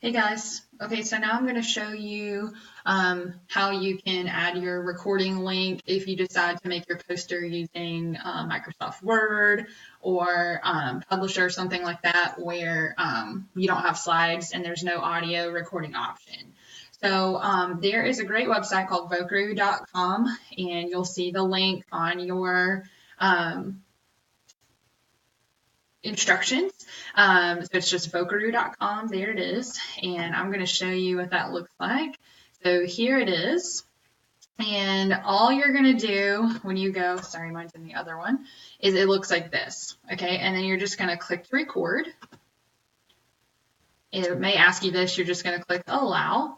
Hey guys. Okay, so now I'm going to show you how you can add your recording link if you decide to make your poster using Microsoft Word or Publisher or something like that where you don't have slides and there's no audio recording option. So there is a great website called Vocaroo.com, and you'll see the link on your instructions. So it's just vocaroo.com. There it is. And I'm going to show you what that looks like. So here it is. And all you're going to do when you go, sorry, mine's in the other one, is it looks like this. Okay. And then you're just going to click to record. It may ask you this. You're just going to click allow.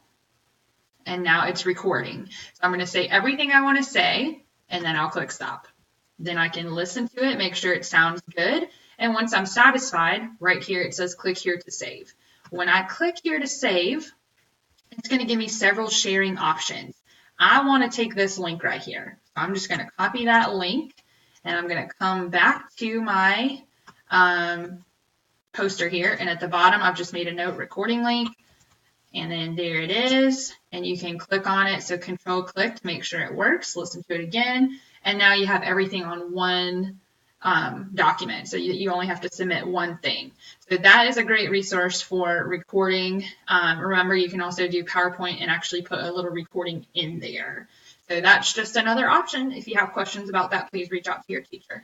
And now it's recording. So I'm going to say everything I want to say, and then I'll click stop. Then I can listen to it, make sure it sounds good. And once I'm satisfied, right here it says click here to save. When I click here to save, it's going to give me several sharing options. I want to take this link right here. So I'm just going to copy that link, and I'm going to come back to my poster here. And at the bottom, I've just made a note recording link. And then there it is, and you can click on it. So control click to make sure it works. Listen to it again. And now you have everything on one document. So you only have to submit one thing. So that is a great resource for recording. Remember, you can also do PowerPoint and actually put a little recording in there. So that's just another option. If you have questions about that, please reach out to your teacher.